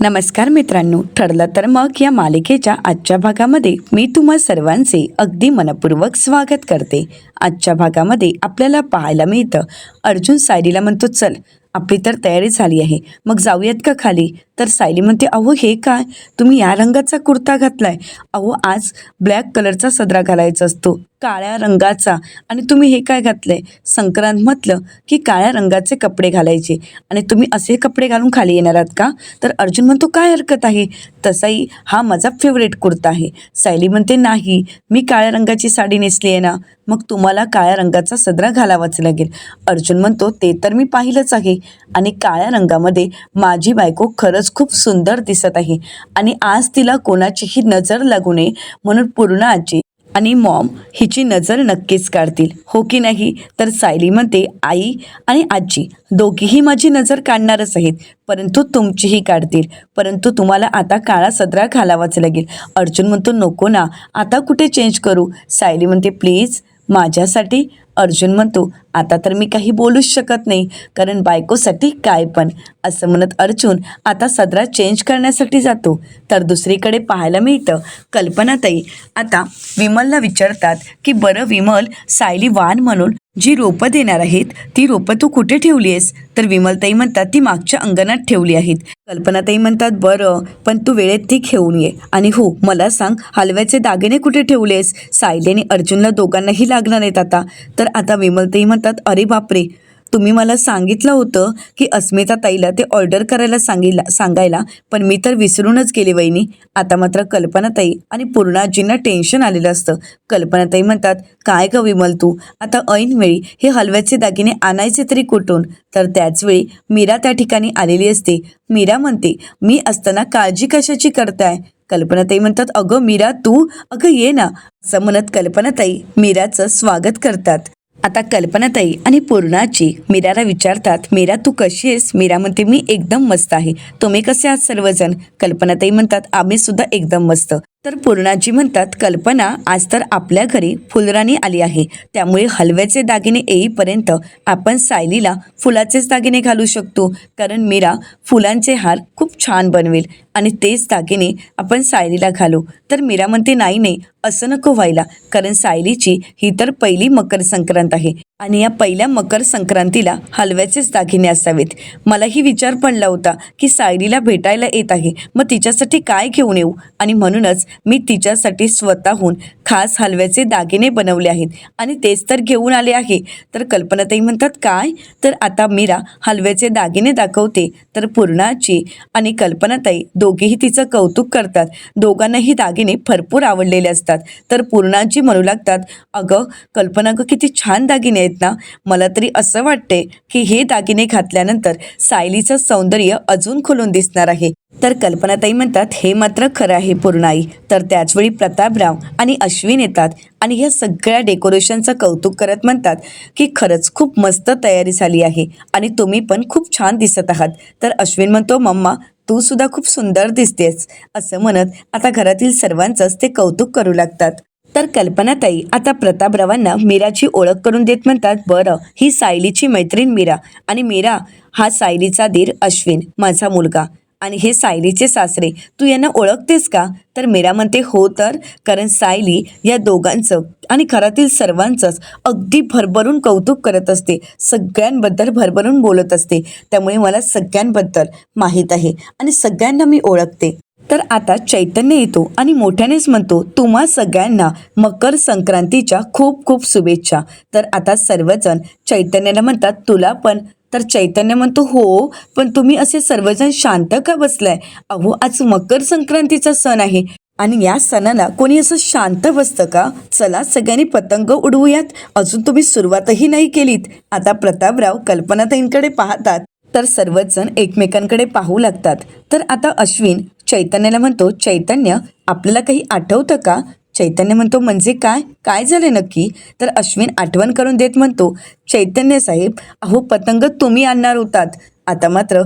नमस्कार मित्रांनो, ठरलं तर मग या मालिकेच्या आजच्या भागामध्ये मी तुम्हा सर्वांचे अगदी मनपूर्वक स्वागत करते. आजच्या भागामध्ये आपल्याला पाहायला मिळतं, अर्जुन सायलीला म्हणतो, चल आपली तर तयारी झाली आहे, मग जाऊयात का खाली. तर सायली म्हणते, अहो हे काय, तुम्ही या रंगाचा कुर्ता घातलाय, अहो आज ब्लॅक कलरचा सदरा घालायचा असतो, काळ्या रंगाचा, आणि तुम्ही हे काय घातलंय. संक्रांत म्हटलं की काळ्या रंगाचे कपडे घालायचे आणि तुम्ही असे कपडे घालून खाली येणार आहात का. तर अर्जुन म्हणतो, काय हरकत आहे, तसाही हा माझा फेवरेट कुर्ता आहे. सायली म्हणते, नाही मी काळ्या रंगाची साडी नेसली आहे ना, मग तुम्हाला काळ्या रंगाचा सदरा घालावाच लागेल. अर्जुन म्हणतो, ते तर मी पाहिलंच आहे, आणि काळ्या रंगामध्ये माझी बायको खरंच खूप सुंदर दिसत आहे, आणि आज तिला कोणाचीही नजर लागू नये म्हणून पूर्ण आजी आणि मॉम हिची नजर नक्कीच काढतील, हो की नाही. तर सायली म्हणते, आई आणि आजी दोघीही माझी नजर काढणारच आहेत, परंतु तुमचीही काढतील, परंतु तुम्हाला आता काळा सदरा घालावाच लागेल. अर्जुन म्हणतो, नको ना, आता कुठे चेंज करू. सायली म्हणते, प्लीज माझ्यासाठी. अर्जुन म्हणतो, आता तर मी काही बोलूच शकत नाही, कारण बायकोसाठी काय पण. असं म्हणत अर्जुन आता सदरा चेंज करण्यासाठी जातो. तर दुसरीकडे पाहायला मिळतं, कल्पनाताई आता विमलला विचारतात की बरं विमल, सायली वाण म्हणून जी रोपं देणार आहेत ती रोपं तू कुठे ठेवली आहेस. तर विमलताई म्हणतात, ती मागच्या अंगणात ठेवली आहेत. कल्पनाताई म्हणतात, बरं पण तू वेळेत ती घेऊन ये, आणि हो मला सांग, हलव्याचे दागिने कुठे ठेवलेस. सायली आणि अर्जुनला दोघांनाही लागणार आहेत आता. तर आता विमलताई म्हणतात, अरे बापरे, तुम्ही मला सांगितलं होतं की अस्मिता ताईला ते ऑर्डर करायला सांगायला, पण मी तर विसरूनच गेले वहिनी. आता मात्र कल्पनाताई आणि पूर्णाजींना टेन्शन आलेलं असतं. कल्पनाताई म्हणतात, काय ग विमल, तू आता ऐनवेळी हे हलव्याचे दागिने आणायचे तरी कुठून. तर त्याचवेळी मीरा त्या ठिकाणी आलेली असते. मीरा म्हणते, मी असताना काळजी कशाची करताय. कल्पनाताई म्हणतात, अगं मीरा तू, अगं ये ना. असं म्हणत कल्पनाताई मीराचं स्वागत करतात. आता कल्पनाताई आणि पूर्णाची मीराला विचारतात, मीरा तू कशी आहेस. मीरा म्हणते, मी एकदम मस्त आहे, तुम्ही कसे आहात सर्वजण. कल्पनाताई म्हणतात, आम्ही सुद्धा एकदम मस्त. तर पूर्णाजी म्हणतात, कल्पना आज तर आपल्या घरी फुलराणी आली आहे, त्यामुळे हलव्याचे दागिने येईपर्यंत आपण सायलीला फुलाचेच दागिने घालू शकतो, कारण मीरा फुलांचे हार खूप छान बनवेल आणि तेच दागिने आपण सायलीला घालू. तर मीरा म्हणते, नाही नाही, असं नको व्हायला, कारण सायलीची ही तर पहिली मकर संक्रांत आहे, आणि या पहिल्या मकर संक्रांतीला हलव्याचेच दागिने असावेत. मलाही विचार पडला होता की सायलीला भेटायला येत आहे, मग तिच्यासाठी काय घेऊन येऊ, आणि म्हणूनच मी तिच्यासाठी स्वतःहून खास हलव्याचे दागिने बनवले आहेत आणि तेच तर घेऊन आले आहे. तर कल्पनाताई म्हणतात, काय. तर आता मीरा हलव्याचे दागिने दाखवते. तर पूर्णाची आणि कल्पनाताई दोघेही तिचं कौतुक करतात. दोघांनाही दागिने भरपूर आवडलेले असतात. तर पूर्णाची म्हणू लागतात, अगं कल्पना, ग किती छान दागिने आहेत ना, मला तरी असं वाटते की हे दागिने घातल्यानंतर सायलीचं सौंदर्य अजून खुलून दिसणार आहे. तर कल्पनाताई म्हणतात, हे मात्र खरं आहे पूर्णाई. तर त्याचवेळी प्रतापराव आणि अश्विन येतात आणि ह्या सगळ्या डेकोरेशनचं कौतुक करत म्हणतात की खरंच खूप मस्त तयारी झाली आहे आणि तुम्ही पण खूप छान दिसत आहात. तर अश्विन म्हणतो, मम्मा तू सुद्धा खूप सुंदर दिसतेस. असं म्हणत आता घरातील सर्वांचंच ते कौतुक करू लागतात. तर कल्पनाताई आता प्रतापरावांना मीराची ओळख करून देत म्हणतात, बरं ही सायलीची मैत्रीण मीरा, आणि मीरा हा सायलीचा दीर अश्विन माझा मुलगा, आणि हे सायलीचे सासरे, तू यांना ओळखतेस का. तर मीरा म्हणते, हो तर, कारण सायली या दोघांचं आणि घरातील सर्वांचंच अगदी भरभरून कौतुक करत असते, सगळ्यांबद्दल भरभरून बोलत असते, त्यामुळे मला सगळ्यांबद्दल माहीत आहे आणि सगळ्यांना मी ओळखते. तर आता चैतन्य येतो आणि मोठ्यानेच म्हणतो, तुम्हा सगळ्यांना मकर संक्रांतीच्या खूप खूप शुभेच्छा. तर आता सर्वजण चैतन्याला म्हणतात, तुला पण. तर चैतन्य म्हणतो, हो पण तुम्ही असे सर्वजण शांत का बसलाय. अहो आज मकर संक्रांतीचा सण आहे आणि या सणाला कोणी असं शांत बसतं का. चला सगळ्यांनी पतंग उडवूयात, अजून तुम्ही सुरुवातही नाही केलीत. आता प्रतापराव कल्पनाताईंकडे पाहतात, तर सर्वच जण एकमेकांकडे पाहू लागतात. तर आता अश्विन चैतन्याला म्हणतो, चैतन्य आपल्याला काही आठवतं का. चैतन्य म्हणतो, म्हणजे काय, काय झालं नक्की. तर अश्विन आठवण करून देत म्हणतो, चैतन्य साहेब, अहो पतंग तुम्ही आणणार होतात. आता मात्र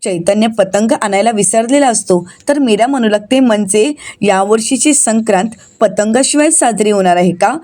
चैतन्य पतंग आणायला विसरलेला असतो. तर मीरा म्हणू लागते, म्हणजे यावर्षीची संक्रांत पतंगाशिवाय साजरी होणार आहे का.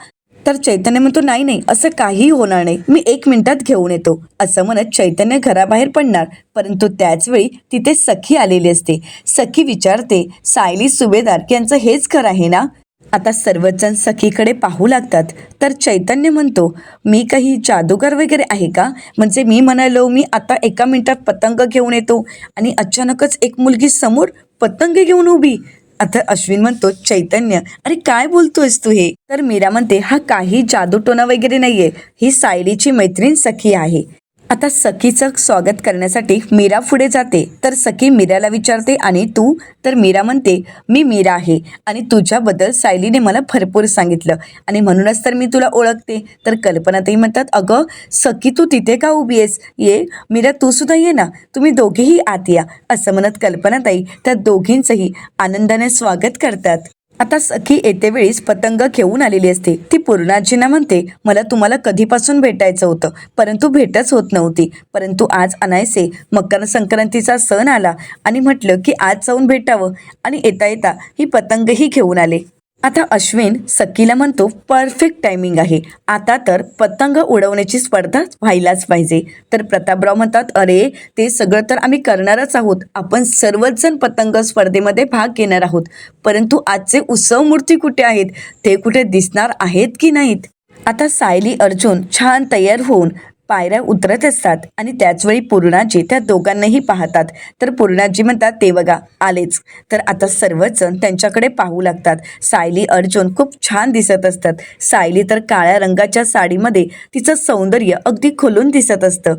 तर चैतन्य म्हणतो नाही नाही, असं काही होणार नाही, मी 1 मिनिटात घेऊन येतो. असं म्हणत चैतन्य घराबाहेर पडणार, परंतु त्याच वेळी तिथे सखी आलेली असते. सखी विचारते, सायली सुभेदार यांचं हेच घर आहे ना? आता सर्वच जण सखीकडे पाहू लागतात. तर चैतन्य म्हणतो, मी काही जादूगार वगैरे आहे का? म्हणजे मी म्हणालो मी आता 1 मिनिटात पतंग घेऊन येतो आणि अचानकच एक मुलगी समोर पतंग घेऊन उभी. आता अश्विन म्हणतो, चैतन्य अरे काय बोलतोयस तू हे? तर मीरा म्हणते, हा काही जादूटोना वगैरे नाहीये, ही सायलीची मैत्रीण सखी आहे. आता सखीचं स्वागत करण्यासाठी मीरा पुढे जाते. तर सखी मीराला विचारते, आणि तू? तर मीरा म्हणते, मी मीरा आहे आणि तुझ्याबद्दल सायलीने मला भरपूर सांगितलं आणि म्हणूनच तर मी तुला ओळखते. तर कल्पनाताई म्हणतात, अगं सखी तू तिथे का उभी आहेस? ये मीरा, तू सुद्धा ये ना, तुम्ही दोघेही आत या. असं म्हणत कल्पनाताई त्या दोघींचंही आनंदाने स्वागत करतात. आता सखी येते वेळीस पतंग घेऊन आलेली असते. ती पूर्णाजींना म्हणते, मला तुम्हाला कधीपासून भेटायचं होतं, परंतु भेटच होत नव्हती. परंतु आज अनायसे मकर संक्रांतीचा सण आला आणि म्हटलं की आज जाऊन भेटावं, आणि येता येता ही पतंगही घेऊन आले. आता अश्विन सखीला म्हणतो, परफेक्ट टायमिंग आहे, आता तर पतंग उडवण्याची स्पर्धा व्हायलाच पाहिजे. तर प्रतापराव म्हणतात, अरे ते सगळं तर आम्ही करणारच आहोत, आपण सर्वच जण पतंग स्पर्धेमध्ये भाग घेणार आहोत, परंतु आजचे उत्सव मूर्ती कुठे आहेत? ते कुठे दिसणार आहेत की नाहीत? आता सायली अर्जुन छान तयार होऊन पायऱ्या उतरत असतात आणि त्याचवेळी पूर्णाजी त्या दोघांनाही पाहतात. तर पूर्णाजी म्हणतात, ते बघा आलेच. तर आता सर्वच जण त्यांच्याकडे पाहू लागतात. सायली अर्जुन खूप छान दिसत असतात. सायली तर काळ्या रंगाच्या साडीमध्ये तिचं सौंदर्य अगदी खुलून दिसत असतं.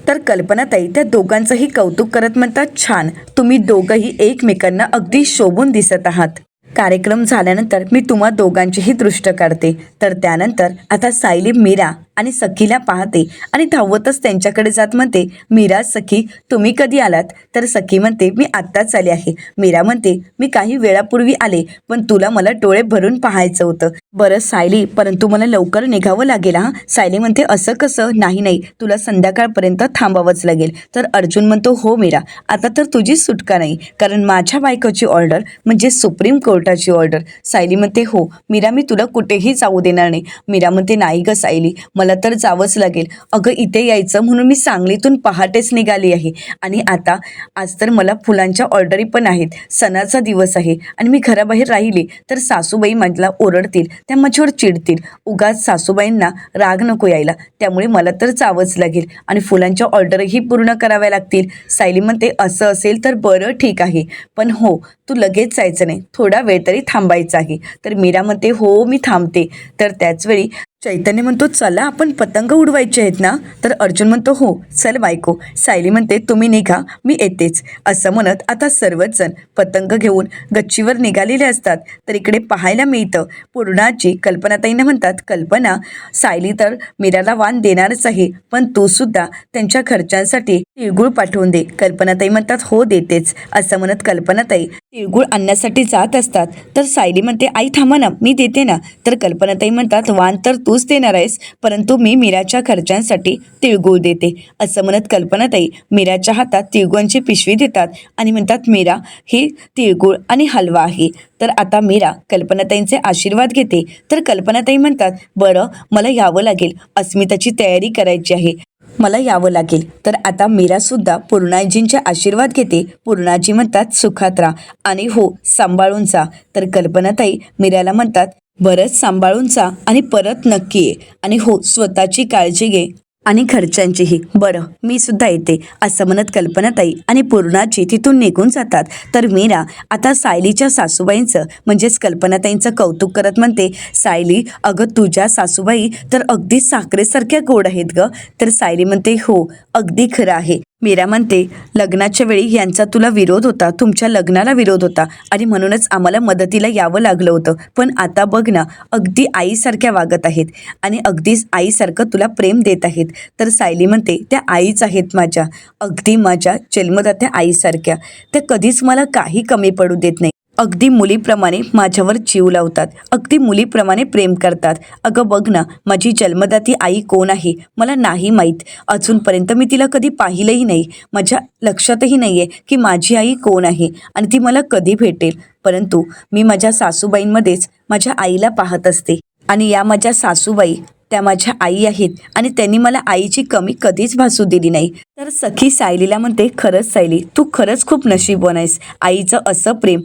तर कल्पनाताई त्या दोघांचंही कौतुक करत म्हणतात, छान, तुम्ही दोघंही एकमेकांना अगदी शोभून दिसत आहात. कार्यक्रम झाल्यानंतर मी तुम्हा दोघांचीही दृष्ट काढते. तर त्यानंतर आता सायली मीरा आणि सखीला पाहते आणि धावतच त्यांच्याकडे जात म्हणते, मीरा, सखी तुम्ही कधी आलात? तर सखी म्हणते, मी आत्ताच आले आहे. मीरा म्हणते, मी काही वेळापूर्वी आले, पण तुला मला डोळे भरून पाहायचं होतं. बरं सायली, परंतु मला लवकर निघावं लागेल हा. सायली म्हणते, असं कसं? नाही नाही, तुला संध्याकाळपर्यंत थांबावंच लागेल. तर अर्जुन म्हणतो, हो मीरा, आता तर तुझी सुटका नाही, कारण माझ्या बायकोची ऑर्डर म्हणजे सुप्रीम कोर्टाची ऑर्डर. सायली म्हणते, हो मीरा, मी तुला कुठेही जाऊ देणार नाही. मीरा म्हणते, नाही ग सायली, मला तर जावंच लागेल. अगं इथे यायचं म्हणून मी सांगलीतून पहाटेच निघाली आहे, आणि आता आज तर मला फुलांच्या ऑर्डरी पण आहेत. सणाचा दिवस आहे आणि मी घराबाहेर राहिली तर सासूबाई मला ओरडतील, त्या माझ्यावर चिडतील. उगाच सासूबाईंना राग नको यायला, त्यामुळे मला तर जावंच लागेल आणि फुलांच्या ऑर्डरही पूर्ण कराव्या लागतील. सायली म्हणते, असं असेल तर बरं ठीक आहे, पण हो तू लगेच जायचं नाही, थोडा वेळ तरी थांबायचं आहे. तर मीरा म्हणते, हो मी थांबते. तर त्याचवेळी चैतन्य म्हणतो, चला आपण पतंग उडवायचे आहेत ना? तर अर्जुन म्हणतो, हो चल बायको. सायली म्हणते, तुम्ही निघा, मी येतेच. असं म्हणत आता सर्वच जण पतंग घेऊन गच्चीवर निघालेले असतात. तर इकडे पाहायला मिळतं, पूर्णाजी कल्पनाताईंना म्हणतात, कल्पना, सायली तर मीराला वाण देणारच आहे, पण तू सुद्धा त्यांच्या घरच्यांसाठी तिळगुळ पाठवून दे. कल्पनाताई म्हणतात, हो देतेच. असं म्हणत कल्पनाताई तिळगुळ आणण्यासाठी जात असतात. तर सायली म्हणते, आई थांबा ना, मी देते ना. तर कल्पनाताई म्हणतात, वाण तर तूच देणार आहेस, परंतु मी मीराच्या घरच्यांसाठी तिळगुळ देते. असं म्हणत कल्पनाताई मीराच्या हातात तिळगुळांची पिशवी देतात आणि म्हणतात, मीरा, ही तिळगुळ आणि हलवा आहे. तर आता मीरा कल्पनाताईंचे आशीर्वाद घेते. तर कल्पनाताई म्हणतात, बरं मला यावं लागेल, अस्मिताची तयारी करायची आहे, मला यावं लागेल. तर आता मीरासुद्धा पूर्णाजींचे आशीर्वाद घेते. पूर्णाजी म्हणतात, सुखात राहा आणि हो सांभाळून जा. तर कल्पनाताई मीराला म्हणतात, बरंच सांभाळून जा आणि परत नक्की ये, आणि हो स्वतःची काळजी घे आणि घरच्यांचीही. बरं मी सुद्धा येते. असं म्हणत कल्पनाताई आणि पूर्णाजी तिथून निघून जातात. तर मीरा आता सायलीच्या सासूबाईंचं म्हणजेच कल्पनाताईंचं कौतुक करत म्हणते, सायली, अगं तुझ्या सासूबाई तर अगदी साखरेसारख्या गोड आहेत ग. तर सायली म्हणते, हो अगदी खरं आहे. मीरा म्हणते, लग्नाच्या वेळी यांचा तुला विरोध होता, तुमच्या लग्नाला विरोध होता आणि म्हणूनच आम्हाला मदतीला यावं लागलं होतं, पण आता बघ ना, अगदी आईसारख्या वागत आहेत आणि अगदीच आईसारखं तुला प्रेम देत आहेत. तर सायली म्हणते, त्या आईच आहेत माझ्या, अगदी माझ्या जन्मदात्या आईसारख्या. त्या कधीच मला काही कमी पडू देत नाही, अगदी मुलीप्रमाणे माझ्यावर जीव लावतात, अगदी मुलीप्रमाणे प्रेम करतात. अगं बघ ना, माझी जन्मदाती आई कोण आहे मला नाही माहीत, अजूनपर्यंत मी तिला कधी पाहिलंही नाही, माझ्या लक्षातही नाही आहे की माझी आई कोण आहे आणि ती मला कधी भेटेल, परंतु मी माझ्या सासूबाईंमध्येच माझ्या आईला पाहत असते. आणि या माझ्या सासूबाई त्या माझ्या आई आहेत आणि त्यांनी मला आईची कमी कधीच भासू दिली नाही. तर सखी सायलीला म्हणते, खरंच सायली, तू खरंच खूप नशीबवान आहेस. आईचं असं प्रेम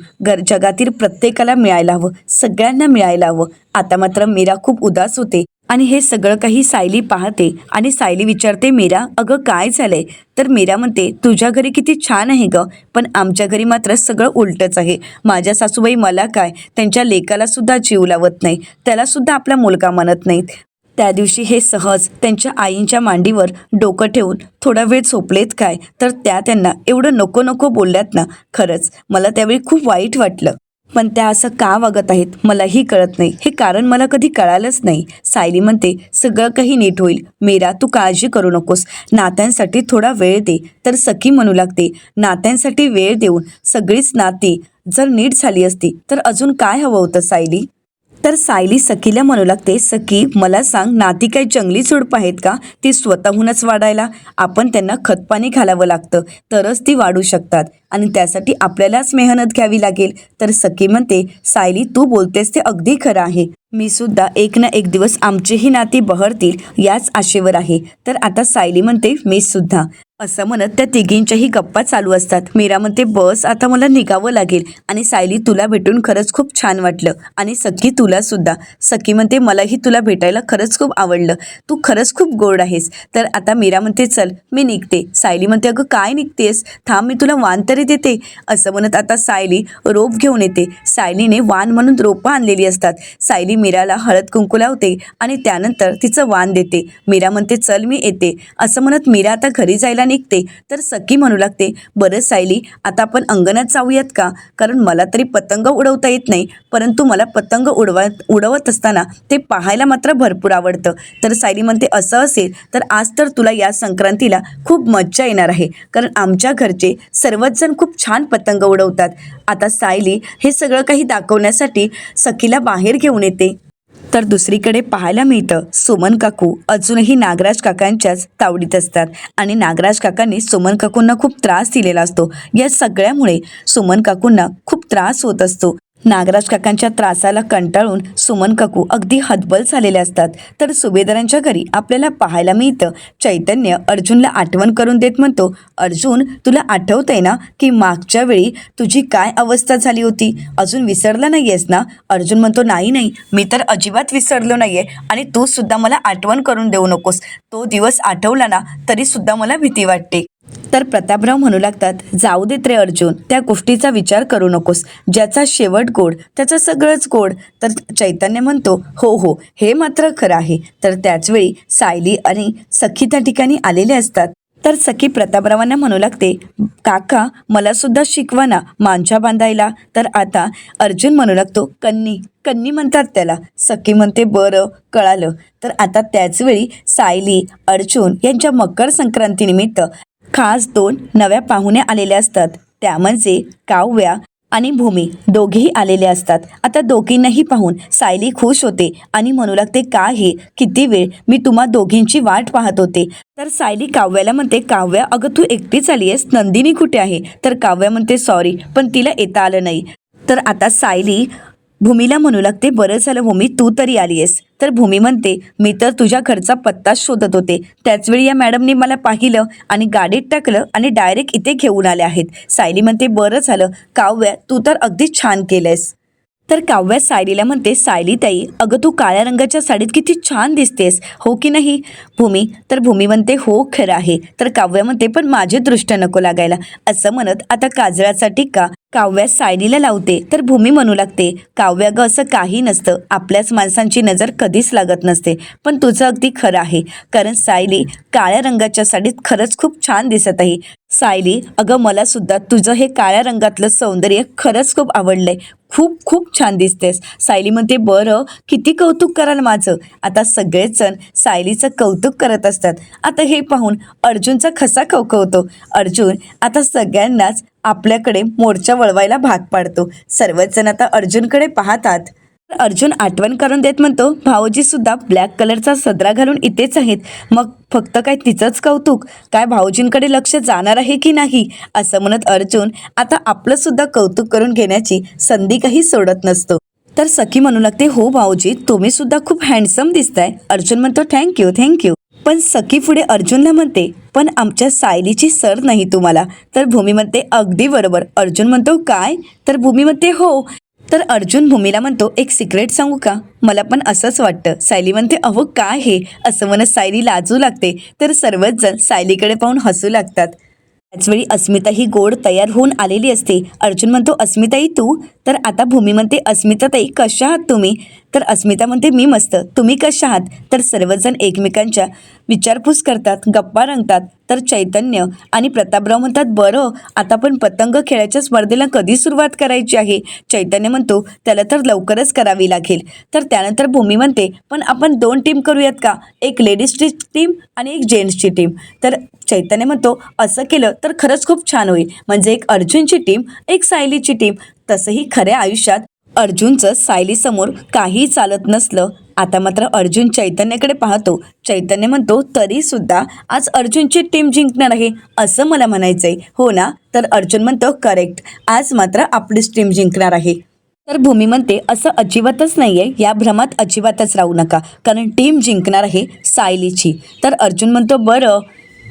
जगातील प्रत्येकाला मिळायला हवं, सगळ्यांना मिळायला हवं. आता मात्र मीरा खूप उदास होते आणि हे सगळं काही सायली पाहते आणि सायली विचारते, मीरा अगं काय झालंय? तर मीरा म्हणते, तुझ्या घरी किती छान आहे ग, पण आमच्या घरी मात्र सगळं उलटच आहे. माझ्या सासूबाई मला काय, त्यांच्या लेकाला सुद्धा जीव लावत नाही, त्याला सुद्धा आपला मुलगा म्हणत नाहीत. त्या दिवशी हे सहज त्यांच्या आईंच्या मांडीवर डोकं ठेवून थोडा वेळ झोपलेत काय, तर त्या त्यांना एवढं नको नको बोलल्यात ना, खरंच मला त्यावेळी खूप वाईट वाटलं. पण त्या असं का वागत आहेत मलाही कळत नाही, हे कारण मला कधी कळालंच नाही. सायली म्हणते, सगळं काही नीट होईल मीरा, तू काळजी करू नकोस, नात्यांसाठी थोडा वेळ दे. तर सखी म्हणू लागते, नात्यांसाठी वेळ देऊन सगळीच नाती जर नीट झाली असती तर अजून काय हवं होतं सायली? तर सायली सखीला म्हणू लागते, सखी मला सांग, नाती काही जंगली झुडपं आहेत का, ती स्वतःहूनच वाढायला? आपण त्यांना खतपाणी घालावं लागतं तरच ती वाढू शकतात आणि त्यासाठी आपल्यालाच मेहनत घ्यावी लागेल. तर सखी म्हणते, सायली तू बोलतेस ते अगदी खरं आहे, मी सुद्धा एक ना एक दिवस आमचीही नाती बहरतील याच आशेवर आहे. तर आता सायली म्हणते, मी सुद्धा. असं म्हणत त्या तिघींच्याही गप्पा चालू असतात. मीरा म्हणते, बस आता मला निघावं लागेल. आणि सायली तुला भेटून खरंच खूप छान वाटलं आणि सखी तुला सुद्धा. सखी म्हणते, मलाही तुला भेटायला खरंच खूप आवडलं, तू खरंच खूप गोड आहेस. तर आता मीरा म्हणते, चल मी निघते. सायली म्हणते, अगं काय निघतेस, थांब मी तुला वाण तरी देते. असं म्हणत आता सायली रोप घेऊन येते. सायलीने वाण म्हणून रोपं आणलेली असतात. सायली मीराला हळद कुंकू लावते आणि त्यानंतर तिचं वाण देते. मीरा म्हणते, चल मी येते. असं म्हणत मीरा आता घरी जायला निघते. तर सखी म्हणू लागते, बरं सायली, आता आपण अंगणात जाऊयात का, कारण मला तरी पतंग उडवता येत नाही, परंतु मला पतंग उडवत असताना ते पाहायला मात्र भरपूर आवडतं. तर सायली म्हणते, असं असेल तर आज तर तुला या संक्रांतीला खूप मज्जा येणार आहे, कारण आमच्या घरचे सर्वच जण खूप छान पतंग उडवतात. आता सायली हे सगळं काही दाखवण्यासाठी सखीला बाहेर घेऊन येते. तर दुसरीकडे पाहायला मिळतं, सुमन काकू अजूनही नागराज काकांच्याच तावडीत असतात आणि नागराज काकांनी सुमन काकूंना खूप त्रास दिलेला असतो. या सगळ्यामुळे सुमन काकूंना खूप त्रास होत असतो. नागराज काकांच्या त्रासाला कंटाळून सुमन काकू अगदी हतबल झालेले असतात. तर सुभेदारांच्या घरी आपल्याला पाहायला मिळतं, चैतन्य अर्जुनला आठवण करून देत म्हणतो, अर्जुन तुला आठवतंय ना की मागच्या वेळी तुझी काय अवस्था झाली होती, अजून विसरला नाहीयेस ना? अर्जुन म्हणतो, नाही नाही, मी तर अजिबात विसरलो नाहीये आणि तू सुद्धा मला आठवण करून देऊ नकोस, तो दिवस आठवला ना तरी सुद्धा मला भीती वाटते. तर प्रतापराव म्हणू लागतात, जाऊ देत रे अर्जुन, त्या गोष्टीचा विचार करू नकोस, ज्याचा शेवट गोड त्याचं सगळंच गोड. तर चैतन्य म्हणतो, हो हो, हे मात्र खरं आहे. तर त्याचवेळी सायली आणि सखी त्या ठिकाणी आलेले असतात. तर सखी प्रतापरावांना म्हणू लागते, काका मला सुद्धा शिकवा ना मांजा बांधायला. तर आता अर्जुन म्हणू लागतो, कन्नी कन्नी म्हणतात त्याला. सखी म्हणते, बरं कळालं. तर आता त्याचवेळी सायली अर्जुन यांच्या मकर संक्रांतीनिमित्त खास 2 नव्या पाहुण्या आलेल्या असतात, त्या म्हणजे काव्या आणि भूमी, दोघेही आलेले असतात. आता दोघींनाही पाहून सायली खुश होते आणि म्हणू लागते, काय हे, किती वेळ मी तुम्हा दोघींची वाट पाहत होते. तर सायली काव्याला म्हणते, काव्या अगं तू एकटीच आली आहेस, नंदिनी कुठे आहे? तर काव्या म्हणते, सॉरी पण तिला येता आलं नाही. तर आता सायली भूमीला म्हणू लागते, बरं झालं भूमी तू तरी आली आहेस. तर भूमी म्हणते, मी तर तुझ्या घरचा पत्ताच शोधत होते, त्याचवेळी या मॅडमने मला पाहिलं आणि गाडीत टाकलं आणि डायरेक्ट इथे घेऊन आले आहेत. सायली म्हणते, बरं झालं काव्या, तू तर अगदी छान केलंयस. तर काव्या सायलीला म्हणते, सायली ताई अगं तू काळ्या रंगाच्या साडीत किती छान दिसतेस, हो की नाही? भूमी तर भूमी म्हणते, हो खरं आहे. तर काव्या म्हणते, पण माझे दृष्ट नको लागायला. असं म्हणत आता काजळाचा टिक्का काव्या सायलीला लावते. तर भूमी म्हणू लागते, काव्या ग असं काही नसतं, आपल्याच माणसांची नजर कधीच लागत नसते. पण तुझं अगदी खरं आहे, कारण सायली काळ्या रंगाच्या साडीत खरंच खूप छान दिसत आहे. सायली अगं मला सुद्धा तुझं हे काळ्या रंगातलं सौंदर्य खरंच खूप आवडलंय, खूप खूप छान दिसतेस. सायली म्हणते, बरं किती कौतुक कराल माझं. आता सगळेच जण सायलीचं कौतुक करत असतात. आता हे पाहून अर्जुनचा खसा खवखवतो. अर्जुन आता सगळ्यांनाच आपल्याकडे मोर्चा वळवायला भाग पाडतो. सर्वच जण आता अर्जुनकडे पाहतात. अर्जुन आठवण करून देत म्हणतो, भाऊजी सुद्धा ब्लॅक कलरचा सदरा घालून इथेच आहेत, मग फक्त काय तिचंच कौतुक, काय भाऊजींकडे लक्ष जाणार आहे की नाही? असं म्हणत अर्जुन आता आपलं सुद्धा कौतुक करून घेण्याची संधी काही सोडत नसतो. तर सखी म्हणू लागते, हो भाऊजी, तुम्ही सुद्धा खूप हँडसम दिसताय. अर्जुन म्हणतो, थँक्यू थँक्यू. पण सखी पुढे अर्जुनला म्हणते, पण आमच्या सायलीची सर नाही तुम्हाला. तर भूमी म्हणते, अगदी बरोबर. अर्जुन म्हणतो, काय? तर भूमी म्हणते, हो. तर अर्जुन भूमीला म्हणतो, एक सिक्रेट सांगू का? मला पण असंच वाटतं. सायली म्हणते, अहो काय हे? असं म्हणत सायली लाजू लागते. तर सर्वच जण सायलीकडे पाहून हसू लागतात. त्याचवेळी अस्मिता ही गोड तयार होऊन आलेली असते. अर्जुन म्हणतो, अस्मिताई तू? तर आता भूमी म्हणते, अस्मिताताई कशा आहात तुम्ही? तर अस्मिता म्हणते, मी मस्त, तुम्ही कशा आहात? तर सर्वजण एकमेकांच्या विचारपूस करतात, गप्पा रंगतात. तर चैतन्य आणि प्रतापराव म्हणतात, बरं आता पण पतंग खेळायच्या स्पर्धेला कधी सुरुवात करायची आहे? चैतन्य म्हणतो, त्याला तर लवकरच करावी लागेल. तर त्यानंतर भूमी म्हणते, पण आपण 2 टीम करूयात का? एक लेडीजची टीम आणि एक जेंट्सची टीम. तर चैतन्य म्हणतो, असं केलं तर खरंच खूप छान होईल. म्हणजे एक अर्जुनची टीम, एक सायलीची टीम. तसंही खऱ्या आयुष्यात अर्जुनचं सायलीसमोर काही चालत नसलं. आता मात्र अर्जुन चैतन्याकडे पाहतो. चैतन्य म्हणतो, तरी सुद्धा आज अर्जुनची टीम जिंकणार आहे असं मला म्हणायचंय, हो ना? तर अर्जुन म्हणतो, करेक्ट, आज मात्र आपलीच टीम जिंकणार आहे. तर भूमी म्हणते, असं अजिबातच नाहीये, या भ्रमात अजिबातच राहू नका, कारण टीम जिंकणार आहे सायलीची. तर अर्जुन म्हणतो, बरं,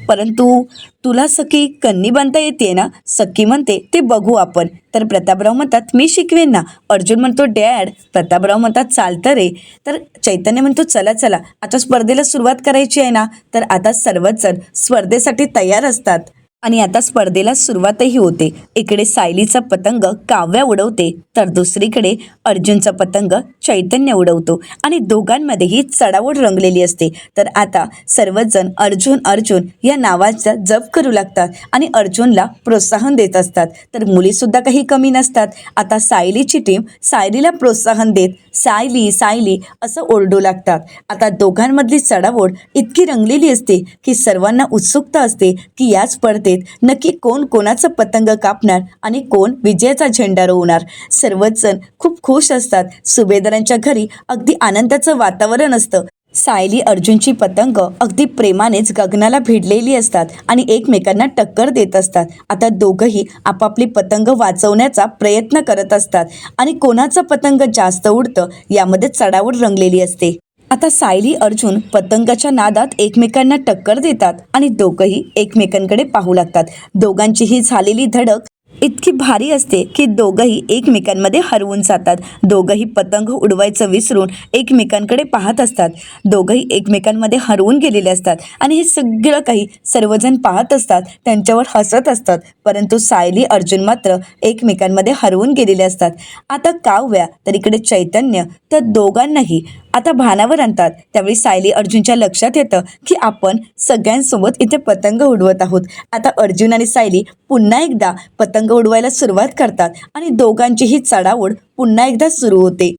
परंतु तुला सखी कन्नी बांधता येते ना? सखी म्हणते, ते बघू आपण. तर प्रतापराव म्हणतात, मी शिकवेन ना. अर्जुन म्हणतो, डॅड. प्रतापराव म्हणतात, चालतं रे. तर चैतन्य म्हणतो, चला चला, आता स्पर्धेला सुरुवात करायची आहे ना. तर आता सर्वच जण स्पर्धेसाठी तयार असतात आणि आता स्पर्धेला सुरुवातही होते. इकडे सायलीचा पतंग काव्या उडवते, तर दुसरीकडे अर्जुनचा पतंग चैतन्य उडवतो आणि दोघांमध्येही चढाओढ रंगलेली असते. तर आता सर्वच जण अर्जुन अर्जुन या नावाचा जप करू लागतात आणि अर्जुनला प्रोत्साहन देत असतात. तर मुलीसुद्धा काही कमी नसतात. आता सायलीची टीम सायलीला प्रोत्साहन देत सायली सायली असं ओरडू लागतात. आता दोघांमधली चढाओढ इतकी रंगलेली असते की सर्वांना उत्सुकता असते की या स्पर्धेत नक्की कोण कोणाचं पतंग कापणार आणि कोण विजयाचा झेंडा रोवणार. सर्वच जण खूप खुश असतात. सुभेदारांच्या घरी अगदी आनंदाचं वातावरण असतं. सायली अर्जुनची पतंग अगदी प्रेमानेच गगनाला भिडलेली असतात आणि एकमेकांना टक्कर देत असतात. आता दोघंही आपापली पतंग वाचवण्याचा प्रयत्न करत असतात आणि कोणाचं पतंग जास्त उडतं यामध्ये चढाओढ रंगलेली असते. आता सायली अर्जुन पतंगाच्या नादात एकमेकांना टक्कर देतात आणि दोघंही एकमेकांकडे पाहू लागतात. दोघांची ही झालेली धडक इतकी भारी असते की दोघंही एकमेकांमध्ये हरवून जातात. दोघंही पतंग उडवायचं विसरून एकमेकांकडे पाहत असतात. दोघंही एकमेकांमध्ये हरवून गेलेले असतात आणि हे सगळं काही सर्वजण पाहत असतात, त्यांच्यावर हसत असतात. परंतु सायली अर्जुन मात्र एकमेकांमध्ये हरवून गेलेले असतात. आता काव्या तर इकडे चैतन्य तर दोघांनाही आता भानावर आणतात. त्यावेळी सायली अर्जुनच्या लक्षात येतं की आपण सगळ्यांसोबत इथे पतंग उडवत आहोत. आता अर्जुन आणि सायली पुन्हा एकदा पतंग उडवायला सुरुवात करतात आणि दोघांचीही चढाओढ पुन्हा एकदा सुरू होते.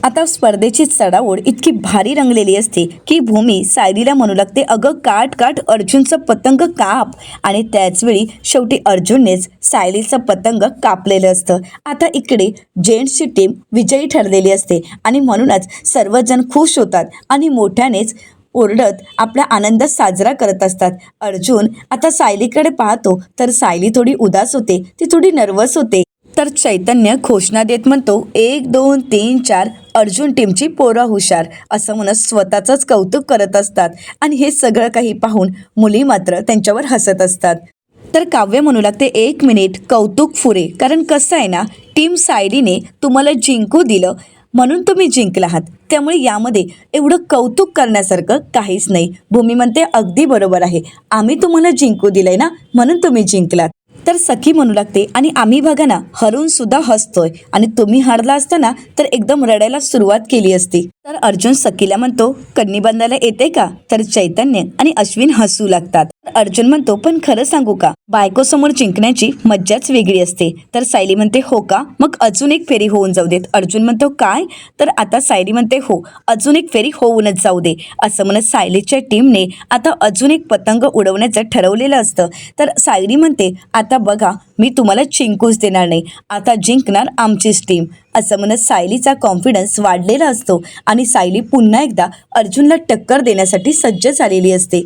आता स्पर्धेची चढाओढ इतकी भारी रंगलेली असते की भूमी सायलीला म्हणू लागते, अगं काट काट अर्जुनचं पतंग काप. आणि त्याचवेळी शेवटी अर्जुननेच सायलीचं पतंग कापलेलं असतं. आता इकडे जेंट्सची टीम विजयी ठरलेली असते आणि म्हणूनच सर्वजण खुश होतात आणि मोठ्यानेच ओरडत आपला आनंद साजरा करत असतात. अर्जुन आता सायलीकडे पाहतो तर सायली थोडी उदास होते, ती थोडी नर्वस होते. तर चैतन्य घोषणा देत म्हणतो, 1 2 3 4 अर्जुन टीमची पोरं हुशार, असं म्हणत स्वतःचंच कौतुक करत असतात. आणि हे सगळं काही पाहून मुली मात्र त्यांच्यावर हसत असतात. तर काव्य म्हणू लागते, 1 मिनिट, कौतुक फुरे, कारण कसं आहे ना, टीम सायलीने तुम्हाला जिंकू दिलं म्हणून तुम्ही जिंकला आहात, त्यामुळे यामध्ये एवढं कौतुक करण्यासारखं काहीच नाही. भूमी म्हणते, अगदी बरोबर आहे, आम्ही तुम्हाला जिंकू दिलंय ना म्हणून तुम्ही जिंकलात. तर सखी म्हणू लागते, आणि आम्ही बघा ना हरून सुद्धा हसतोय, आणि तुम्ही हारला असताना तर एकदम रडायला सुरुवात केली असती. तर अर्जुन सखीला म्हणतो, कन्नी बांधायला येते का? तर चैतन्य आणि अश्विन हसू लागतात. अर्जुन म्हणतो, पण खरं सांगू का, बायकोसमोर जिंकण्याची मज्जाच वेगळी असते. तर सायली म्हणते, हो का, मग अजून एक फेरी होऊन जाऊ देत. अर्जुन म्हणतो, काय? तर आता सायली म्हणते, हो, अजून एक फेरी होऊनच जाऊ दे. असं म्हणत सायलीच्या टीमने आता अजून एक पतंग उडवण्याचं ठरवलेलं असतं. तर सायली म्हणते, आता बघा, मी तुम्हाला जिंकूच देणार नाही, आता जिंकणार आमचीच टीम. असं म्हणत सायलीचा कॉन्फिडन्स वाढलेला असतो आणि सायली पुन्हा एकदा अर्जुनला टक्कर देण्यासाठी सज्ज झालेली असते.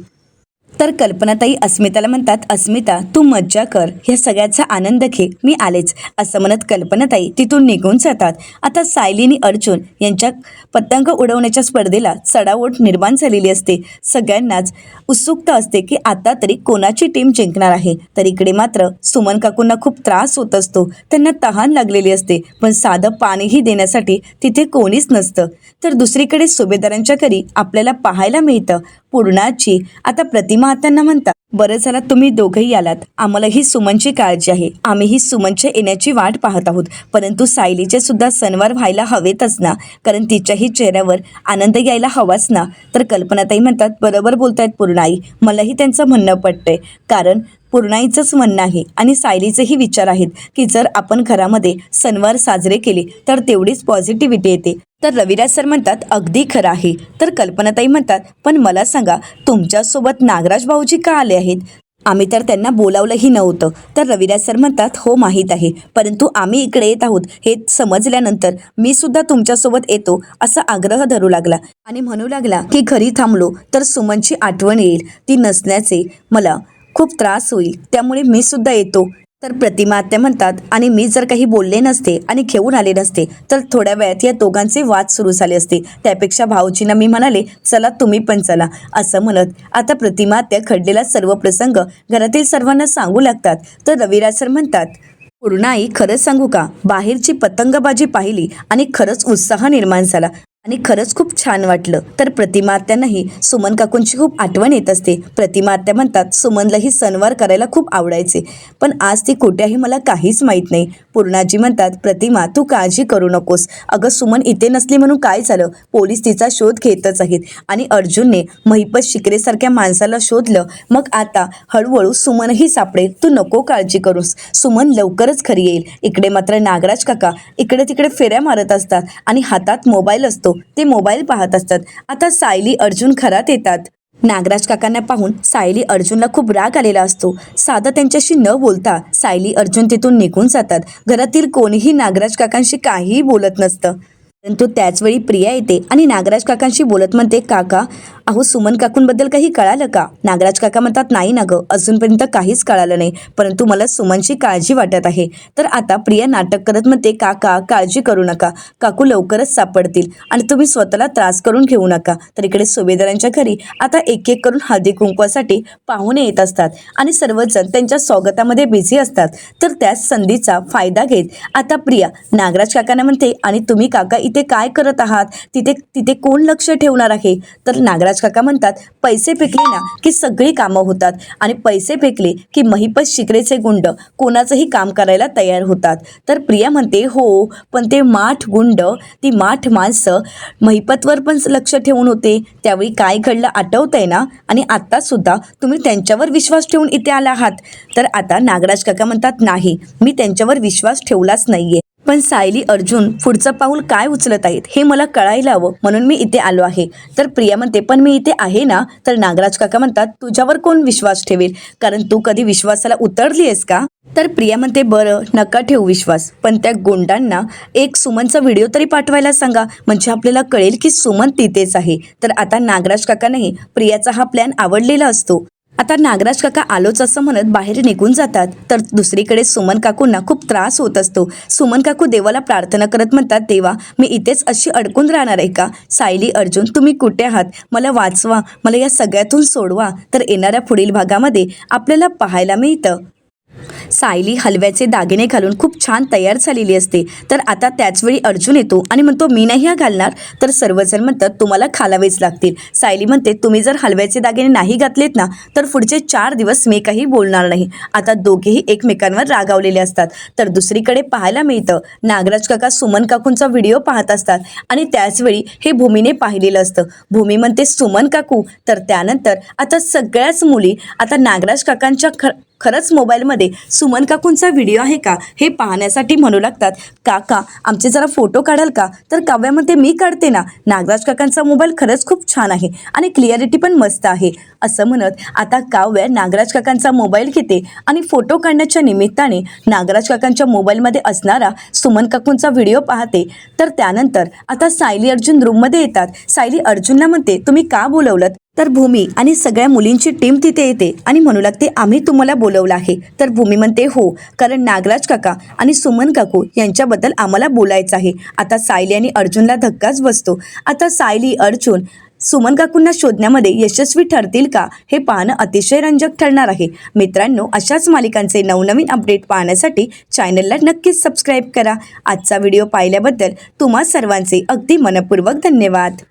तर कल्पनाताई अस्मिताला म्हणतात, अस्मिता तू मज्जा कर, ह्या सगळ्याचा आनंद घे, मी आलेच, असं म्हणत कल्पनाताई तिथून निघून जातात. आता सायली आणि अर्जुन यांच्या पतंग उडवण्याच्या स्पर्धेला चढाओढ निर्माण झालेली असते. सगळ्यांनाच उत्सुकता असते की आता तरी कोणाची टीम जिंकणार आहे. तर इकडे मात्र सुमन काकूंना खूप त्रास होत असतो. त्यांना तहान लागलेली असते, पण साधं पाणीही देण्यासाठी तिथे कोणीच नसतं. तर दुसरीकडे सुभेदारांच्या घरी आपल्याला पाहायला मिळतं पूर्णाची. आता प्रतिमा त्यांना म्हणतात, बरं झालं तुम्ही दोघंही आलात, आम्हालाही सुमनची काळजी आहे, आम्हीही सुमनच्या येण्याची वाट पाहत आहोत. परंतु सायलीचे सुद्धा सणवार व्हायला हवेतच ना, कारण तिच्याही चेहऱ्यावर आनंद यायला हवाच ना. तर कल्पनाताई म्हणतात, बरोबर बोलतायत पूर्णाई, मलाही त्यांचं म्हणणं पटतंय, कारण पूर्णाईचंच म्हणणं आहे आणि सायलीचेही विचार आहेत की जर आपण घरामध्ये सणवार साजरे केले तर तेवढीच पॉझिटिव्हिटी येते. तर रविराज सर म्हणतात, अगदी खरं आहे. तर कल्पनाताई म्हणतात, पण मला सांगा तुमच्यासोबत नागराज भाऊजी का आले आहेत? आम्ही तर त्यांना बोलावलंही नव्हतं. तर रविराज सर म्हणतात, हो माहीत आहे, परंतु आम्ही इकडे येत आहोत हे समजल्यानंतर मी सुद्धा तुमच्यासोबत येतो असा आग्रह धरू लागला आणि म्हणू लागला की घरी थांबलो तर सुमनची आठवण येईल, ती नसण्याचे मला खूप त्रास होईल, त्यामुळे मी सुद्धा येतो. तर प्रतिमा आत्या म्हणतात, आणि मी जर काही बोलले नसते आणि घेऊन आले नसते तर थोड्या वेळात या दोघांचे वाद सुरू झाले असते. त्यापेक्षा भाऊजींना मी म्हणाले, चला तुम्ही पण चला, असं म्हणत आता प्रतिमा आत्या घडलेला सर्व प्रसंग घरातील सर्वांना सांगू लागतात. तर रविराज सर म्हणतात, पूर्णाई खरंच सांगू का, बाहेरची पतंगबाजी पाहिली आणि खरंच उत्साह निर्माण झाला आणि खरंच खूप छान वाटलं. तर प्रतिमा आत्यांनाही सुमन काकूंची खूप आठवण येत असते. प्रतिमा आत्या म्हणतात, सुमनलाही सणवार करायला खूप आवडायचे, पण आज ती कुठे आहे मला काहीच माहीत नाही. पूर्णाजी म्हणतात, प्रतिमा तू काळजी करू नकोस, अगं सुमन इथे नसली म्हणून काय झालं, पोलीस तिचा शोध घेतच आहेत आणि अर्जुनने महिपत शिकरेसारख्या माणसाला शोधलं, मग आता हळूहळू सुमनही सापडेल, तू नको काळजी करूस, सुमन लवकरच खरी येईल. इकडे मात्र नागराज काका इकडे तिकडे फेऱ्या मारत असतात आणि हातात मोबाईल असतो, ते मोबाईल पाहत असतात. आता सायली अर्जुन घरात येतात. नागराज काकांना पाहून सायली अर्जुनला खूप राग आलेला असतो. साधं त्यांच्याशी न बोलता सायली अर्जुन तिथून निघून जातात. घरातील कोणीही नागराज काकांशी काहीही बोलत नसतं. परंतु त्याचवेळी प्रिया येते आणि नागराज काकांशी बोलत म्हणते, काका अहो सुमन काकूंबद्दल काही कळालं का? नागराज काका म्हणतात, नाही ना गं, अजूनपर्यंत काहीच कळालं नाही, परंतु मला सुमनची काळजी वाटत आहे. तर आता प्रिया नाटक करत म्हणते, काका काळजी करू नका, काकू लवकरच सापडतील आणि तुम्ही स्वतःला त्रास करून घेऊ नका. तर इकडे सुभेदारांच्या घरी आता एक एक करून हळदी कुंकवासाठी पाहुणे येत असतात आणि सर्वजण त्यांच्या स्वागतामध्ये बिझी असतात. तर त्याच संधीचा फायदा घेत आता प्रिया नागराज काकांना म्हणते, आणि तुम्ही काका इथे काय करत आहात? तिथे तिथे कोण लक्ष ठेवणार आहे? तर नागराज काका म्हणतात, पैसे फेकले ना की सगळी कामं होतात आणि पैसे फेकले की महिपत शिकरेचे गुंड कोणाचंही काम करायला तयार होतात. तर प्रिया म्हणते, हो पण ते माठ गुंड, ती माठ माणसं महिपतवर पण लक्ष ठेवून होते, त्यावेळी काय घडलं आठवतंय ना, आणि आत्तासुद्धा तुम्ही त्यांच्यावर विश्वास ठेवून इथे आला आहात. तर आता नागराज काका म्हणतात, नाही मी त्यांच्यावर विश्वास ठेवलाच नाहीये, पण सायली अर्जुन पुढचं पाऊल काय उचलत आहेत हे मला कळायला हवं म्हणून मी इथे आलो आहे. तर प्रिया म्हणते, पण मी इथे आहे ना. तर नागराज काका म्हणतात, तुझ्यावर कोण विश्वास ठेवेल, कारण तू कधी विश्वासाला उतरली आहेस का? तर प्रिया म्हणते, बरं नका ठेवू विश्वास, पण त्या गुंडांना एक सुमनचा व्हिडिओ तरी पाठवायला सांगा, म्हणजे आपल्याला कळेल की सुमन तिथेच आहे. तर आता नागराज काकांनाही प्रियाचा हा प्लॅन आवडलेला असतो. आता नागराज काका आलोच असं म्हणत बाहेर निघून जातात. तर दुसरीकडे सुमन काकूंना खूप त्रास होत असतो. सुमन काकू देवाला प्रार्थना करत म्हणतात, देवा मी इथेच अशी अडकून राहणार आहे का? सायली अर्जुन तुम्ही कुठे आहात? मला वाचवा, मला या सगळ्यातून सोडवा. तर येणाऱ्या पुढील भागामध्ये आपल्याला पाहायला मिळतं सायली हलव्याचे दागिने घालून खूप छान तयार झालेली असते. तर आता त्याचवेळी अर्जुन येतो आणि म्हणतो, मी नाही हा घालणार. तर सर्वजण म्हणतात, तुम्हाला घालावेच लागतील. सायली म्हणते, तुम्ही जर हलव्याचे दागिने नाही घातलेत ना तर पुढचे 4 दिवस मी काही बोलणार नाही. आता दोघेही एकमेकांवर रागावलेले असतात. तर दुसरीकडे पाहायला मिळतं नागराज काका सुमन काकूंचा व्हिडिओ पाहत असतात आणि त्याचवेळी हे भूमीने पाहिलेलं असतं. भूमी म्हणते, सुमन काकू. तर त्यानंतर आता सगळ्याच मुली आता नागराज काकांच्या खरंच मोबाईलमध्ये सुमन काकूंचा व्हिडिओ आहे का हे पाहण्यासाठी म्हणू लागतात, काका आमचे जरा फोटो काढाल का? तर काव्यामध्ये मी काढते ना, नागराज काकांचा मोबाईल खरंच खूप छान आहे आणि क्लिअरिटी पण मस्त आहे, असं म्हणत आता काव्या नागराज काकांचा मोबाईल घेते आणि फोटो काढण्याच्या निमित्ताने नागराज काकांच्या मोबाईलमध्ये असणारा सुमन काकूंचा व्हिडिओ पाहते. तर त्यानंतर आता सायली अर्जुन रूममध्ये येतात. सायली अर्जुनला म्हणते, तुम्ही का बोलवलं? तर भूमी आणि सगळ्या मुलींची टीम तिथे येते आणि म्हणू लागते, आम्ही तुम्हाला बोलवलं आहे. तर भूमी म्हणते, हो, कारण नागराज काका आणि सुमन काकू यांच्याबद्दल आम्हाला बोलायचं आहे. आता सायली आणि अर्जुनला धक्काच बसतो. आता सायली, अर्जुन सुमन काकूंना शोधण्यामध्ये यशस्वी ठरतील का, हे पाहणं अतिशय रंजक ठरणार आहे. मित्रांनो, अशाच मालिकांचे नवनवीन अपडेट पाहण्यासाठी चॅनलला नक्कीच सबस्क्राईब करा. आजचा व्हिडिओ पाहिल्याबद्दल तुम्हा सर्वांचे अगदी मनपूर्वक धन्यवाद.